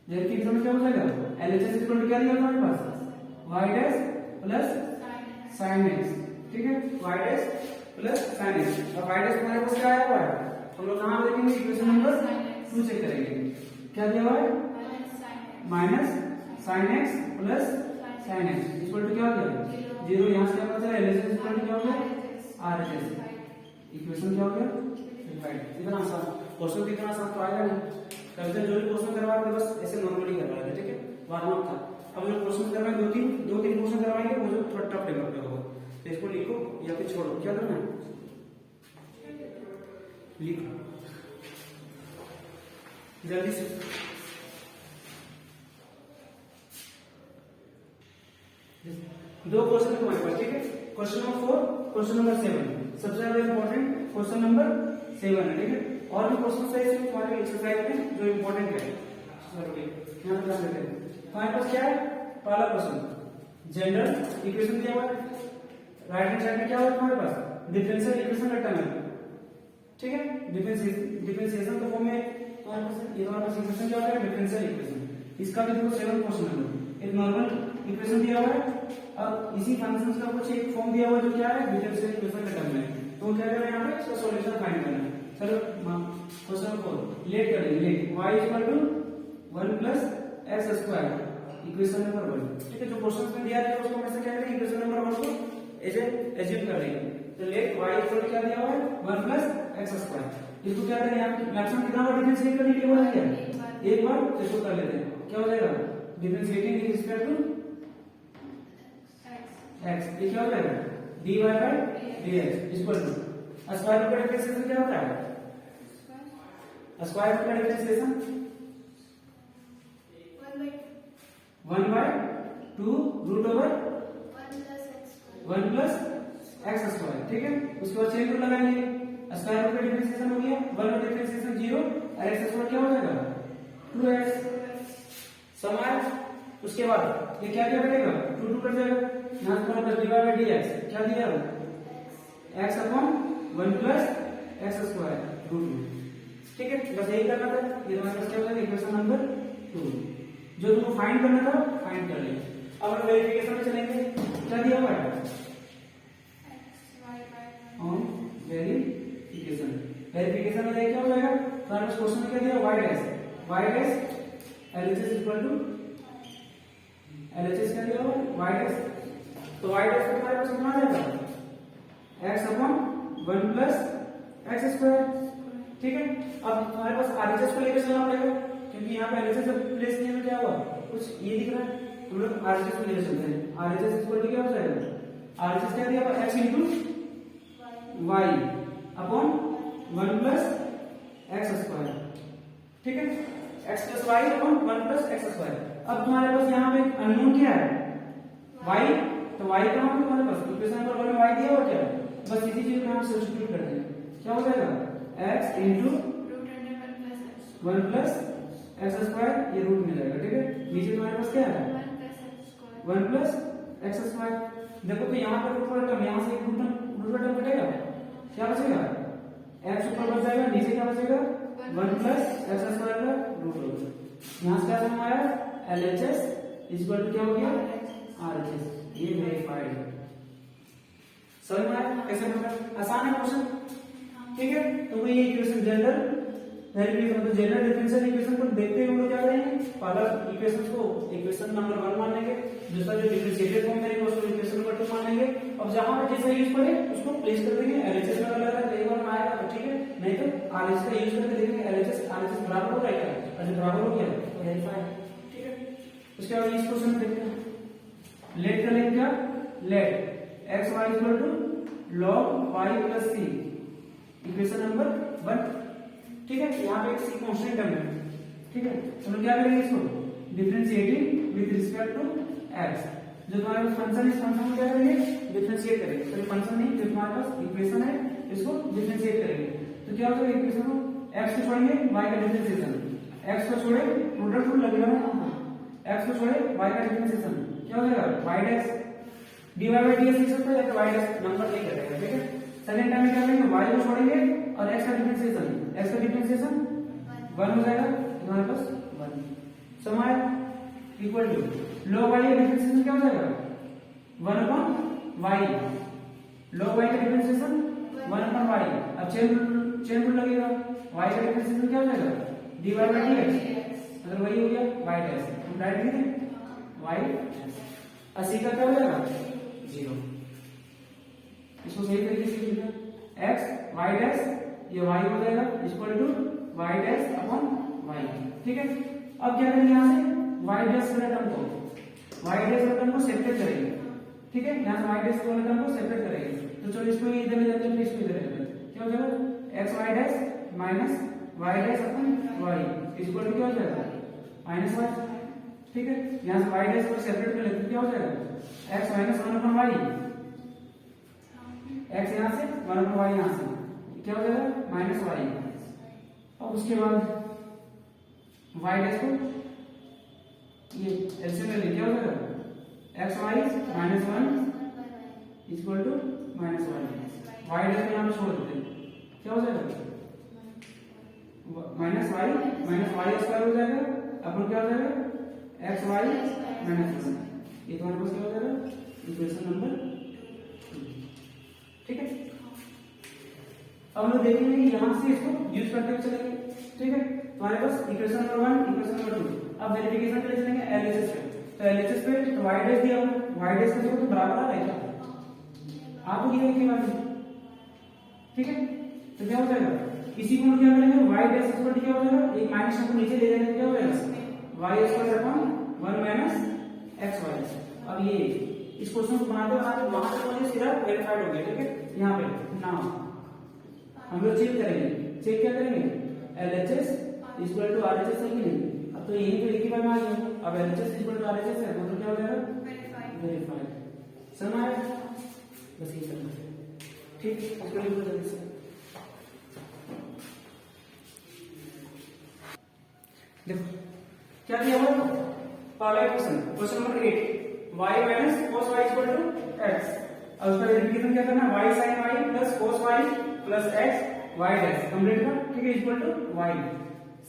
वेरिफिकेशन में क्या हो जाएगा LHS इक्वल टू क्या दिया हमारे पास y dash plus sin x, ठीक है। y dash plus sin x, और y डैश हमारे पास क्या आया हुआ है, हम लोग कहां देखेंगे इक्वेशन नंबर 2 चेक करेंगे क्या दिया हुआ है minus sin x plus sin x equal to क्या हो गया 0, यहां से क्या पता चला LHS इक्वल टू क्या हो गया RHS, इक्वेशन क्या हो गया वेरीफाइड। इतना आसान क्वेश्चन भी इतना आसान तो आएगा नहीं, कल जो भी क्वेश्चन करवा रहे बस ऐसे नॉर्मली करवा रहे थे, ठीक है, वार्म अप था। अब जो क्वेश्चन करवाएं दो तीन क्वेश्चन करवाएंगे वो जो थोड़ा टफ लेवल पे होगा, तो इसको लिखो या फिर छोड़ो, क्या करना है लिखो जल्दी से। दो क्वेश्चन है तुम्हारे पास, ठीक है। क्वेश्चन नंबर 4, क्वेश्चन नंबर 7, सबसे ज्यादा इंपॉर्टेंट क्वेश्चन नंबर 7 है, ठीक है। और भी क्वेश्चन है इसमें तुम्हारे एक्सरसाइज में जो इंपॉर्टेंट है, यहाँ ध्यान देते हैं। हमारे पास क्या है पहला क्वेश्चन जनरल इक्वेशन दिया हुआ है, राइट हैंड साइड में क्या हुआ तुम्हारे पास डिफरेंशियल इक्वेशन रखना है, ठीक है। डिफरेंशिएशन के फॉर्म में तुम्हारे पास ये हमारे पास इक्वेशन क्या होता है डिफरेंशियल इक्वेशन, इसका भी देखो 7 क्वेश्चन है। एक नॉर्मल इक्वेशन दिया हुआ है और इसी फंक्शंस का कुछ एक फॉर्म दिया हुआ है जो क्या है डिफरेंशियल इक्वेशन का टर्म है, तो क्या करना है यहाँ पे इसका सॉल्यूशन फाइंड करना है। चलो क्वेश्चन 4 लेट करेंगे, let y equal to 1 plus x square equation number 1, ठीक है। जो क्वेश्चन में दिया है उसको हम ऐसे कह रहे हैं इक्वेशन नंबर 1 को ऐसे एज्यूम कर रहे हैं, तो लेट y इक्वल टू क्या दिया हुआ है 1 प्लस x स्क्वायर, इसको क्या करें यहाँ मैक्सिमम कितना बार डिफरेंशिएट करने के लिए बोला गया एक बार, तो इसको कर लेते हैं क्या हो जाएगा differentiating with respect to x, ये क्या हो जाएगा dy by dx equal to square root का डिफरेंशिएशन क्या होता है स्क्वायर रूट का differentiation 1 by 2 root over 1 plus x square, ठीक है। उसके बाद चेन रूल लगाएंगे, स्क्वायर रूट का डिफरेंशिएशन हो गया 1 का डिफरेंशिएशन 0 और x स्क्वायर क्या हो जाएगा 2x समान। उसके बाद ये क्या क्या करेगा 2 2 कट जाएगा, यहां पर प्लस dy बाय dx क्या दिया x upon 1 plus x square root 2, ठीक है। बस यही करना था, ये हमारे पास क्या हो जाएगा इक्वेशन नंबर 2, जो तुमको फाइंड करना था फाइंड कर लिया। अब हम वेरिफिकेशन में चलेंगे, क्या दिया हुआ है ऑन वेरिफिकेशन, वेरिफिकेशन में क्या हो जाएगा हमारे पास क्वेश्चन में क्या दिया y dash LHS equal to LHS क्या दिया हुआ y डैश, तो y डैश हमारे पास कितना आ जाएगा x upon 1 plus x square, ठीक है। अब हमारे पास RHS को लेकर चलना पड़ेगा क्योंकि यहाँ पे LHS प्लेस किया तो क्या हुआ कुछ ये दिख रहा है, हम लोग RHS को लेकर चलते हैं। RHS इक्वल टू क्या हो जाएगा RHS क्या दिया हुआ x into y upon 1 plus x square, ठीक है। x plus y upon 1 plus x square. अब तुम्हारे पास यहाँ पे अननोन क्या है y, तो y का हम तुम्हारे पास इक्वेशन नंबर 1 में y दिया हुआ क्या है, बस इसी चीज को हम सब्स्टिट्यूट करते हैं, क्या हो जाएगा x into 1 plus x square, ये रूट में जाएगा, ठीक है। नीचे तुम्हारे पास क्या है 1 प्लस x स्क्वायर। देखो तो यहाँ पर रूट वाला टर्म, यहाँ से एक रूट का टर्म कटेगा, क्या बचेगा x ऊपर बच जाएगा, नीचे क्या बचेगा 1 प्लस x स्क्वायर का रूट होगा। यहाँ से क्या समझ आया LHS इक्वल टू क्या हो गया RHS, ये वेरीफाइड है। समझ में आया कैसे बनता है, आसान है क्वेश्चन, ठीक है। तो ये इक्वेशन जनरल वेरिफिकेशन तो जनरल डिफरेंशियल इक्वेशन को देखते हुए हम लोग क्या करेंगे, पहला इक्वेशन को इक्वेशन नंबर 1 मान लेंगे, दूसरा जो डिफरेंशिएटेड फॉर्म करेंगे उसको इक्वेशन नंबर 2 मान लेंगे। अब जहां पर जैसा यूज पड़े उसको प्लेस कर देंगे। एलएचएस में लगा है एक बार में आएगा तो ठीक है, नहीं तो आरएचएस का यूज करके देखेंगे एलएचएस आरएचएस बराबर हो जाएगा, और जब बराबर हो गया तो वेरीफाई, ठीक है। उसके बाद इस क्वेश्चन देखते हैं, लेट का लेट क्या, let x y equal to log y plus c, equation number 1, ठीक है। यहाँ पे एक c कांस्टेंट टर्म है, ठीक है। तो हम क्या करेंगे, इसको differentiating with respect to x, जो तुम्हारे पास फंक्शन, इस फंक्शन को क्या करेंगे, डिफरेंशिएट करेंगे। तो फंक्शन नहीं, जो तुम्हारे पास इक्वेशन है इसको डिफरेंशिएट करेंगे। तो क्या होगा, इक्वेशन को x को छोड़ेंगे y का डिफरेंशिएशन, x को छोड़े प्रोडक्ट रूल लगेगा ना, x को छोड़े y का डिफरेंशिएशन क्या हो जाएगा, y dash dy by dx लिख सकते हैं, या तो y डैश नंबर लेकर रहेगा, ठीक है। सेकंड टाइम में क्या करेंगे, y को छोड़ेंगे और x का डिफरेंशिएशन, x का डिफरेंशिएशन 1 हो जाएगा, हमारे पास 1 समय इक्वल टू log y का डिफरेंशिएशन क्या हो जाएगा, 1 upon y, log y का डिफरेंशिएशन 1 upon y। अब चेन रूल लगेगा, y का डिफरेंशिएशन क्या हो जाएगा, dy by dx, अगर वही हो गया y डैश, हम डायरेक्ट लिख दें y डैश, अस्सी का क्या हो जाएगा 0। इसको सही तरीके से लिखना, x y डैश, ये y हो जाएगा equal to y dash upon y, ठीक है। अब क्या करेंगे, यहाँ से y डैश वाले टर्म को, y डैश वाले टर्म को सेपरेट करेंगे, ठीक है। यहाँ से y डैश वाले टर्म को सेपरेट करेंगे, तो चलो इसको इधर ले जाते हैं, इसको इधर ले जाते हैं, क्या हो जाएगा x y dash minus y dash upon y equal to क्या हो जाएगा माइनस y, ठीक है। यहाँ से y डैश को सेपरेट कर लेते हैं, क्या हो जाएगा x minus 1 upon y, x यहाँ से 1 अपॉन y, यहाँ से क्या हो जाएगा माइनस y। अब उसके बाद y डैश को ये एलसीएम ले, क्या हो जाएगा x y minus 1 equal to minus y, y dash को यहाँ पे छोड़ देते हैं, क्या हो जाएगा माइनस y स्क्वायर हो जाएगा, अपन क्या हो जाएगा एक्स वाई माइनस 1, ये तुम्हारे पास क्या हो जाएगा इक्वेशन नंबर 2, ठीक है। अब हम लोग देखेंगे कि यहाँ से इसको यूज करते हुए चलेंगे, ठीक है। तुम्हारे पास इक्वेशन नंबर 1 इक्वेशन नंबर 2, अब वेरिफिकेशन के लिए चलेंगे एलएचएस पे। तो एलएचएस पे तो y डैश दिया हुआ, y डैश का तो बराबर आ रहा है क्या, आपको ये देखिए बात, ठीक है। तो क्या हो जाएगा, इसी को हम क्या करेंगे, y डैश इक्वल टू क्या हो जाएगा, एक माइनस को नीचे ले जाएंगे, क्या हो जाएगा y square upon 1 minus xy। अब ये इस क्वेश्चन को बनाते बनाते वहां तक मुझे सीधा वेरीफाइड हो गया, ठीक है। यहाँ पे नाउ हम लोग चेक करेंगे, चेक क्या करेंगे, LHS इक्वल टू RHS है कि नहीं। अब तो यही तो एक ही बार में आ गया, अब LHS इक्वल टू RHS है मतलब क्या हो जाएगा वेरीफाइड, समझ आया, बस ये करना है, ठीक। इसको लिख लो जल्दी से, देखो क्या दिया हुआ, पहला question, question number 8, y minus cos y equal to x। अब उसका वेरिफिकेशन क्या करना है, y sin y plus cos y plus x y dash complete कर, ठीक है, इक्वल टू y।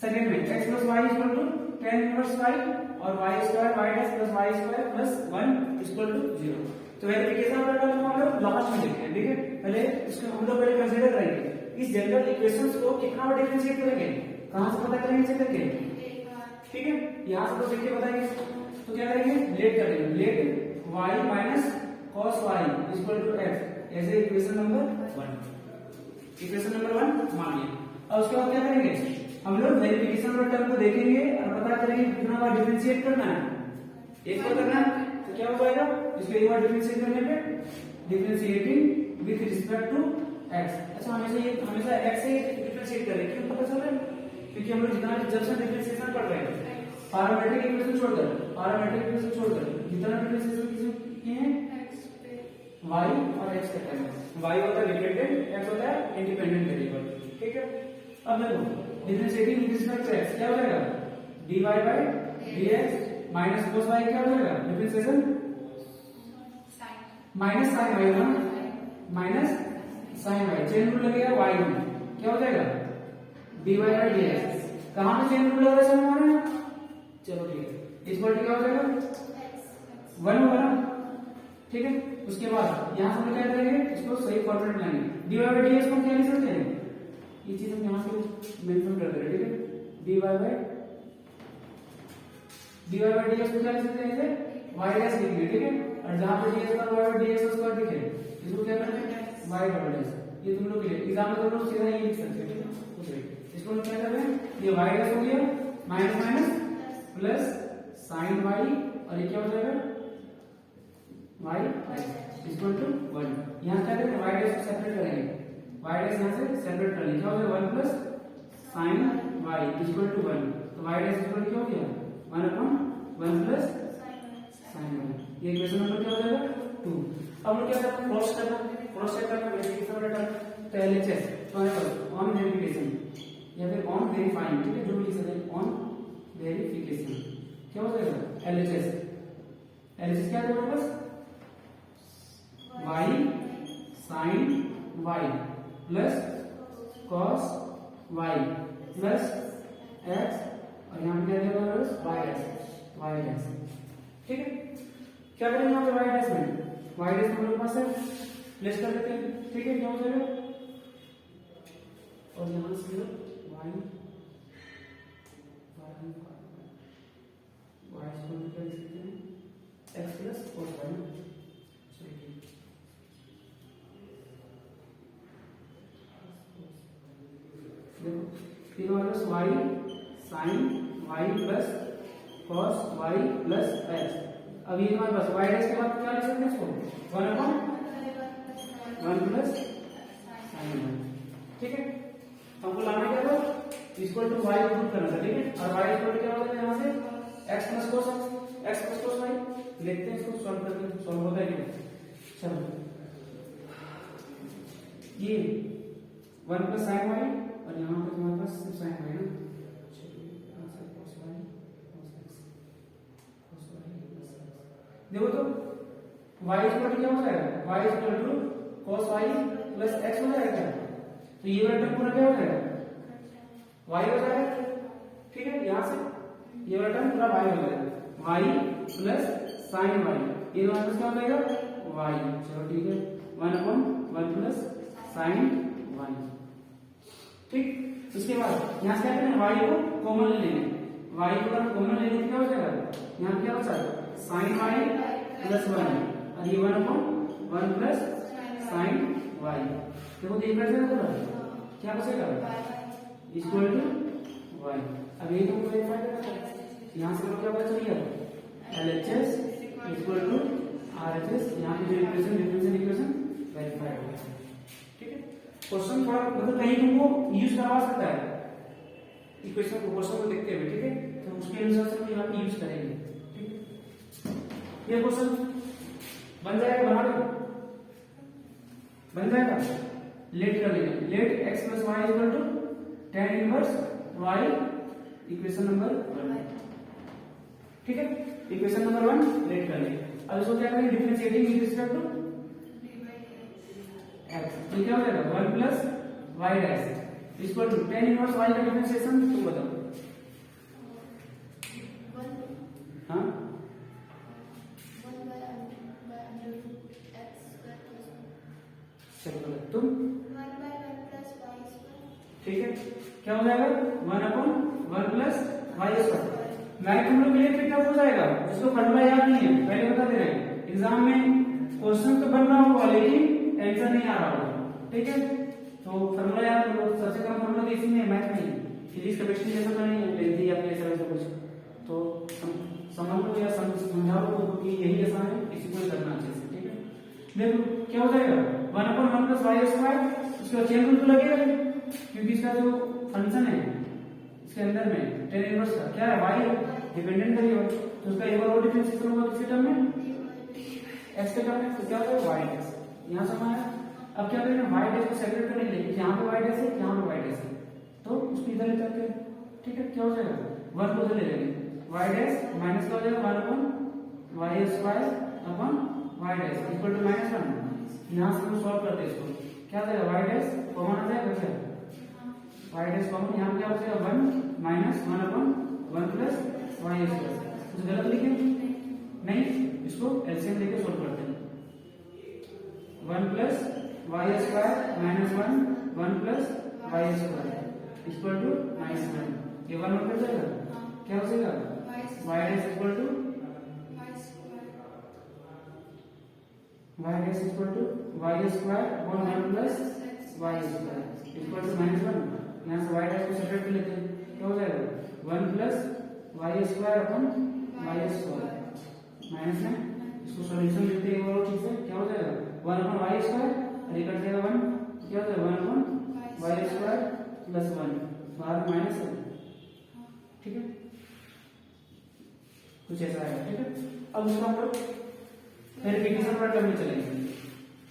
सेकंड में x plus y equal to tan inverse y और y square y dash plus y square plus 1 equal to 0। तो वेरिफिकेशन वाला टर्म हम लोग लास्ट में देखते हैं, ठीक है। पहले इसको हम लोग पहले कंसीडर करेंगे, इस जनरल इक्वेशंस को कितना बार डिफरेंशिएट करेंगे, कहां से पता करेंगे, चेक करके, ठीक है। यहाँ से तो देखिए बताएंगे, तो क्या करेंगे, लेट करेंगे, let y minus cos y equal to x, ऐसे इक्वेशन नंबर 1, इक्वेशन नंबर 1 मान लिया। अब उसके बाद क्या करेंगे, हम लोग वेरिफिकेशन वाले टर्म को देखेंगे और पता करेंगे कितना बार डिफरेंशिएट करना है, एक बार करना है, तो क्या हो जाएगा, इसको एक बार डिफरेंशिएट करने पे differentiating with respect to x। अच्छा हमेशा x से डिफरेंशिएट करें, क्यों पता चल रहा है, क्योंकि हम लोग जितना जब से डिफरेंशिएशन पढ़ रहे हैं, पैरामीट्रिक इक्वेशन छोड़कर जितना डिफरेंशिएशन किए हैं y और x का टर्म, y होता है डिपेंडेंट, x होता है इंडिपेंडेंट वेरिएबल, ठीक है। अब देखो differentiating with respect to x क्या हो जाएगा, dy by dx minus cos y क्या हो जाएगा, डिफरेंशिएशन माइनस sin y ना, minus sin y, chain rule लगेगा y में, क्या हो जाएगा dy by dx, कहां पे चेन रूल लग रहा है हमारा, चलो ठीक है, इस पर क्या हो जाएगा 1 होगा ना, ठीक है। उसके बाद यहां से क्या करेंगे, इसको सही फॉर्मेट में लाएंगे, dy by dx को क्या लिख सकते हैं, ये चीज हम यहाँ पे मेंशन कर दे रहे हैं, ठीक है। dy बाय dx को क्या लिख सकते हैं इसे y डैश लिखेंगे, ठीक है। और जहाँ पे dx का y और dx स्क्वायर दिखे इसको क्या करते हैं y डबल डैश। ये तुम लोग के लिए एग्जाम में तुम लोग सीधा ये लिख सकते हैं, ठीक है। इसको हम क्या कर रहे हैं, ये y डैश हो गया minus minus plus sin y और ये क्या हो जाएगा y इक्वल टू 1। यहाँ क्या करेंगे y डैश को सेपरेट करेंगे, y डैश यहाँ से सेपरेट कर लेंगे, क्या हो जाएगा 1 plus sin y equal to 1। तो y डैश इक्वल क्या हो गया 1/1 प्लस sin y। ये इक्वेशन नंबर क्या हो जाएगा 2। अब हम क्या करना है क्रॉस चेक करना वेरिफिकेशन वाला तो LHS तो हमारे पास ऑन वेरिफिकेशन या फिर ऑन वेरीफाइंग, ठीक है, जो भी लिख सकते हैं ऑन वेरिफिकेशन क्या हो जाएगा LHS क्या है हमारे पास y sin y plus cos y plus x और यहाँ पे क्या दिया हमारे पास y डैश, ठीक है। क्या करेंगे यहाँ पे y डैश में हमारे पास है प्लेस कर देते हैं, ठीक है। क्या हो जाएगा और यहाँ से y इसको क्या लिख सकते हैं x प्लस cos y। देखो फिर हमारे पास y sin y plus cos y plus x। अब ये हमारे पास y डैश के बाद क्या लिख सकते हैं इसको 1 प्लस sin y, ठीक है। हमको लाना क्या था इक्वल टू y पुट करना था, ठीक है। और y इक्वल क्या होता है यहाँ से x प्लस cos y लिखते हैं, इसको सॉल्व करके सॉल्व होता है क्या। चलो ये 1 प्लस sin y और यहाँ पे तुम्हारे पास सिर्फ sin y है ना, देखो तो y इक्वल क्या हो जाएगा y equal to cos y plus x हो जाएगा, तो ये वाला टर्म पूरा क्या हो जाएगा y हो जाएगा, ठीक है। यहाँ से ये वाला टर्म पूरा y हो जाएगा y प्लस sin y, ये हमारे पास क्या हो जाएगा y। चलो ठीक है 1/1 प्लस sin y, ठीक। उसके बाद यहाँ से क्या करेंगे y को कॉमन ले लेंगे, y को अगर कॉमन ले लेंगे क्या हो जाएगा यहाँ क्या बचा sin y प्लस 1 और ये 1/1 प्लस sin y। देखो देख रहे हैं क्या बचेगा इक्वल टू y। अब ये तुमको वेरीफाई करना है, यहाँ से क्या पता चल गया LHS इक्वल टू RHS, यहाँ पे जो इक्वेशन डिफरेंशियल इक्वेशन वेरीफाई हो गया, ठीक है। क्वेश्चन थोड़ा मतलब कहीं तुमको यूज करवा सकता है इक्वेशन को, क्वेश्चन को देखते हुए, ठीक है। तो उसके अनुसार से हम यहाँ पे यूज करेंगे, ठीक है। ये क्वेश्चन बन जाएगा, बन जाएगा लेट कर लेंगे, let x plus y equal to tan inverse y equation number 1, ठीक है। इक्वेशन नंबर 1 लेट कर लेंगे। अब इसको क्या करेंगे differentiating with respect to x, तो क्या हो जाएगा 1 plus y dash equal to tan inverse y का डिफरेंशिएशन तुम बताओ। हाँ चलो तुम 1/1 प्लस y स्क्वायर, ठीक है। क्या हो जाएगा 1/1 प्लस y स्क्वायर। मैं तुम लोग के लिए फिर हो जाएगा, उसको फॉर्मूला याद नहीं है, पहले बता दे रहे हैं एग्जाम में क्वेश्चन तो बन रहा होगा लेकिन आंसर नहीं आ रहा होगा, ठीक है। तो फॉर्मूला याद करो, सबसे कम फॉर्मूला तो इसी में मैथ में फिजिक्स केमिस्ट्री जैसा तो नहीं है लेंथी या फिर ऐसा कुछ, तो समझ लो या समझाओ तो कि यही आसान है, इसी को करना अच्छे से, ठीक है। देखो क्या हो जाएगा 1/1 प्लस y स्क्वायर, उसका चेन रूल तो लगेगा क्योंकि इसका जो फंक्शन है इसके अंदर में tan इनवर्स का क्या है y डिपेंडेंट वेरिएबल, तो उसका एक और डिफरेंशिएशन होगा किसी टर्म में x के टर्म में, तो क्या होगा y डैश यहां से हमारा। अब क्या करेंगे y डैश को सेपरेट करने के लिए यहां पे y डैश है यहां पे y डैश है, तो उसको इधर ले जाते हैं, ठीक है। क्या हो जाएगा 1 को उधर ले जाएंगे y डैश माइनस का हो जाएगा 1/y square upon y dash equal to -1। यहां से हम सॉल्व करते हैं इसको, क्या आ जाएगा y डैश कॉमन आ जाएगा, क्या y डैश कॉमन, यहां पे क्या बचेगा 1 माइनस 1/1 प्लस y स्क्वायर। कुछ गलत लिखे नहीं, इसको एलसीएम लेके सॉल्व करते हैं 1 plus y square minus 1 1 plus y square equal to -1 ये 1 ऊपर जाएगा क्या हो जाएगा y dash equal to y dash equal to y square upon 1 plus y square equal to -1 यहां से y डैश को सेपरेट कर लेते हैं क्या हो जाएगा 1 plus y square upon y square minus में इसको सॉल्यूशन लेते हैं और चीज है क्या हो जाएगा 1 अपॉन y स्क्वायर और ये कट जाएगा 1 क्या हो जाएगा 1 अपॉन y स्क्वायर प्लस 1 बाहर में माइनस है ठीक है कुछ ऐसा है ठीक है अब उसको हम लोग वेरिफिकेशन वाला टर्म में चलेंगे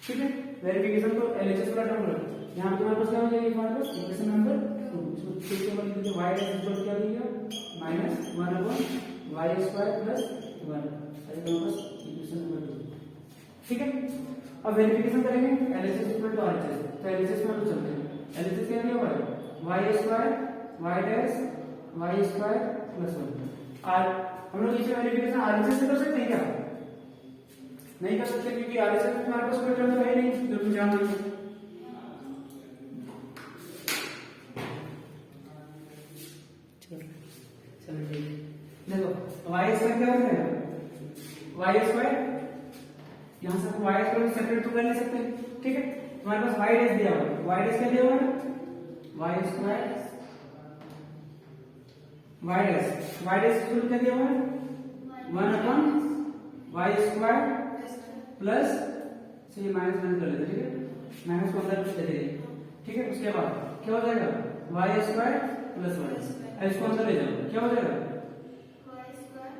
ठीक है वेरिफिकेशन तो एलएचएस वाला टर्म लो यहां पे हमारे पास क्या हो जाएगा हमारे पास इक्वेशन नंबर 2 इसको फिर से बोल दीजिए y डैश इक्वल क्या दिया -1 अपॉन y स्क्वायर प्लस 1 अरे हमारे पास इक्वेशन नंबर 2 ठीक है अब वेरिफिकेशन करेंगे एलएचएस इक्वल टू आरएचएस तो एलएचएस में हम चलते हैं एलएचएस क्या दिया हुआ है y square y dash y square plus 1 और हम लोग इसे वेरिफिकेशन आरएचएस से कर सकते हैं क्या नहीं कर सकते क्योंकि आरएचएस में हमारे पास कोई टर्म है नहीं जो तुम जानते हो चलो ठीक देखो y स्क्वायर क्या हो जाएगा y स्क्वायर यहां से y स्क्वायर सेपरेट तो कर नहीं सकते ठीक है हमारे पास y डैश दिया हुआ है y डैश क्या दिया हुआ है y square y dash equal क्या दिया हुआ है 1 अपॉन y स्क्वायर प्लस से ये माइनस बंद कर लेते ठीक है माइनस को अंदर ले देंगे ठीक है उसके बाद क्या हो जाएगा y स्क्वायर प्लस 1 इसको अंदर ले जाओ क्या हो जाएगा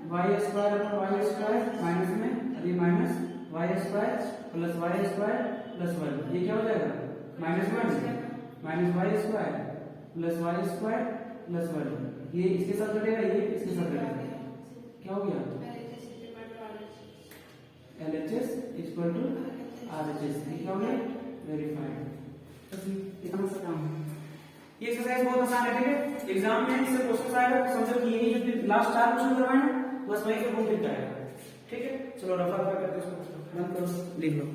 y square upon y square minus में और ये minus y square plus y square plus 1 ये क्या हो जाएगा -1 minus y square plus y square plus 1 ये इसके साथ कटेगा ये इसके साथ कटेगा क्या हो गया LHS इक्वल टू RHS ये क्या हो गया वेरीफाइड बस इतना सा काम है ये एक्सरसाइज बहुत आसान है ठीक है एग्जाम में इससे क्वेश्चन आएगा तो समझो कि यही जो लास्ट 4 क्वेश्चन करवाए हैं बस वहीं से घूम फिर जाएगा ठीक है चलो रफा दफा करके इसको बंद करो लिख लो